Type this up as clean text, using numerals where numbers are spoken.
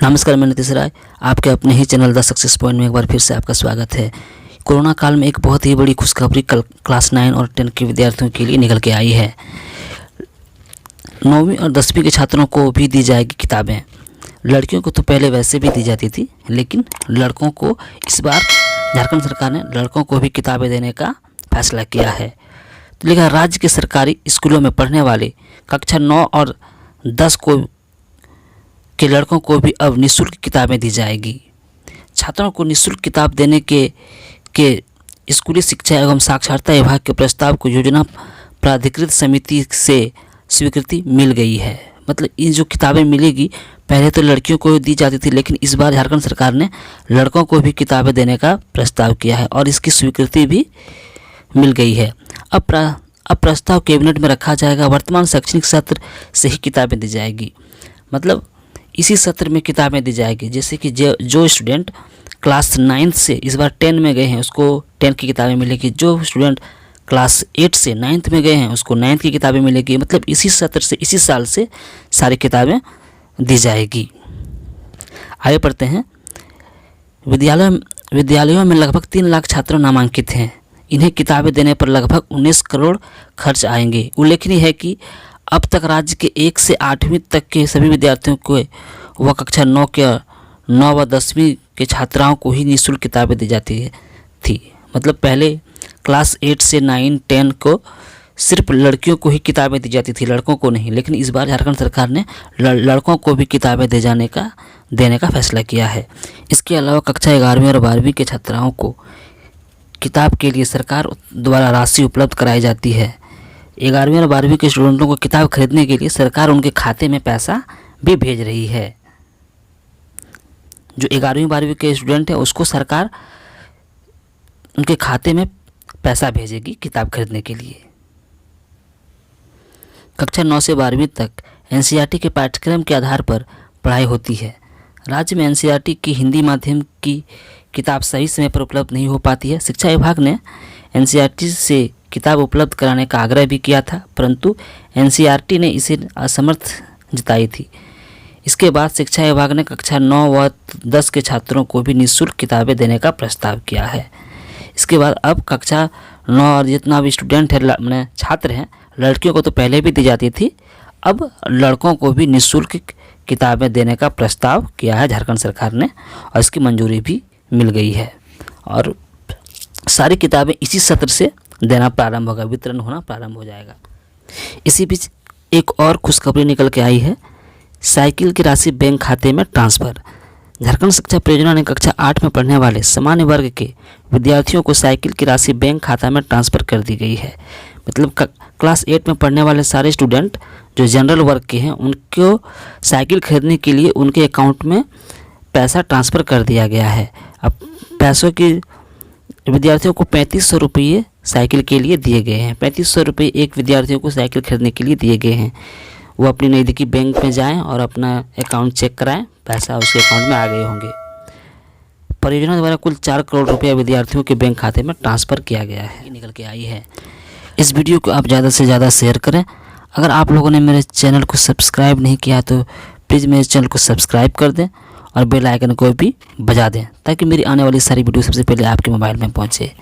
नमस्कार, मैं नीतीश राय आपके अपने ही चैनल द सक्सेस पॉइंट में एक बार फिर से आपका स्वागत है। कोरोना काल में एक बहुत ही बड़ी खुशखबरी कल क्लास 9 और 10 के विद्यार्थियों के लिए निकल के आई है। 9वीं और 10वीं के छात्रों को भी दी जाएगी किताबें। लड़कियों को तो पहले वैसे भी दी जाती थी, लेकिन लड़कों को इस बार झारखंड सरकार ने लड़कों को भी किताबें देने का फैसला किया है। तो लिखा, राज्य के सरकारी स्कूलों में पढ़ने वाले कक्षा 9 और 10 के लड़कों को भी अब निःशुल्क किताबें दी जाएगी। छात्रों को निःशुल्क किताब देने के स्कूली शिक्षा एवं साक्षरता विभाग के प्रस्ताव को योजना प्राधिकृत समिति से स्वीकृति मिल गई है। मतलब ये जो किताबें मिलेगी, पहले तो लड़कियों को दी जाती थी, लेकिन इस बार झारखंड सरकार ने लड़कों को भी किताबें देने का प्रस्ताव किया है और इसकी स्वीकृति भी मिल गई है। अब प्रस्ताव कैबिनेट में रखा जाएगा। वर्तमान शैक्षणिक सत्र से ही किताबें दी जाएगी। मतलब इसी सत्र में किताबें दी जाएगी। जैसे कि जो स्टूडेंट क्लास 9 से इस बार 10 में गए हैं उसको 10 की किताबें मिलेगी। जो स्टूडेंट क्लास 8 से 9th में गए हैं उसको 9th की किताबें मिलेगी। मतलब इसी सत्र से, इसी साल से सारी किताबें दी जाएगी। आगे पढ़ते हैं। विद्यालयों में लगभग 3 लाख छात्र नामांकित हैं। इन्हें किताबें देने पर लगभग 19 करोड़ खर्च आएंगे। उल्लेखनीय है कि अब तक राज्य के 1 से 8वीं तक के सभी विद्यार्थियों को व कक्षा 9 व 10वीं के छात्राओं को ही निःशुल्क किताबें दी जाती थी। मतलब पहले क्लास 8 से 9, 10 को सिर्फ लड़कियों को ही किताबें दी जाती थी, लड़कों को नहीं। लेकिन इस बार झारखंड सरकार ने लड़कों को भी किताबें देने का फैसला किया है। इसके अलावा कक्षा 11वीं और 12वीं के छात्राओं को किताब के लिए सरकार द्वारा राशि उपलब्ध कराई जाती है। 11वीं और 12वीं के स्टूडेंटों को किताब खरीदने के लिए सरकार उनके खाते में पैसा भी भेज रही है। जो 11वीं 12वीं के स्टूडेंट है उसको सरकार उनके खाते में पैसा भेजेगी किताब खरीदने के लिए। कक्षा 9 से 12वीं तक एनसीईआरटी के पाठ्यक्रम के आधार पर पढ़ाई होती है। राज्य में एनसीईआरटी की हिंदी माध्यम की किताब सही समय पर उपलब्ध नहीं हो पाती है। शिक्षा विभाग ने एनसीईआरटी से किताब उपलब्ध कराने का आग्रह भी किया था, परंतु एनसीईआरटी ने इसे असमर्थ जताई थी। इसके बाद शिक्षा विभाग ने कक्षा 9 व 10 के छात्रों को भी निःशुल्क किताबें देने का प्रस्ताव किया है। इसके बाद अब कक्षा 9 और जितना भी स्टूडेंट है, मैंने छात्र हैं, लड़कियों को तो पहले भी दी जाती थी, अब लड़कों को भी निःशुल्क किताबें देने का प्रस्ताव किया है झारखंड सरकार ने और इसकी मंजूरी भी मिल गई है। और सारी किताबें इसी सत्र से देना प्रारंभ होगा, वितरण होना प्रारंभ हो जाएगा। इसी बीच एक और खुशखबरी निकल के आई है। साइकिल की राशि बैंक खाते में ट्रांसफ़र। झारखंड शिक्षा परियोजना ने कक्षा 8 में पढ़ने वाले सामान्य वर्ग के विद्यार्थियों को साइकिल की राशि बैंक खाता में ट्रांसफ़र कर दी गई है। मतलब क्लास 8 में पढ़ने वाले सारे स्टूडेंट जो जनरल वर्ग के हैं उनको साइकिल खरीदने के लिए उनके अकाउंट में पैसा ट्रांसफ़र कर दिया गया है। अब पैसों की विद्यार्थियों को 3500 रुपये साइकिल के लिए दिए गए हैं। 3500 रुपये एक विद्यार्थियों को साइकिल खरीदने के लिए दिए गए हैं। वो अपनी नज़दीकी बैंक में जाएं और अपना अकाउंट चेक कराएं, पैसा उसके अकाउंट में आ गए होंगे। परियोजना द्वारा कुल 4 करोड़ रुपया विद्यार्थियों के बैंक खाते में ट्रांसफ़र किया गया है, निकल के आई है। इस वीडियो को आप ज़्यादा से ज़्यादा शेयर करें। अगर आप लोगों ने मेरे चैनल को सब्सक्राइब नहीं किया तो प्लीज़ मेरे चैनल को सब्सक्राइब कर दें और बेल आइकन को भी बजा दें ताकि मेरी आने वाली सारी वीडियो सबसे पहले आपके मोबाइल में पहुँचे।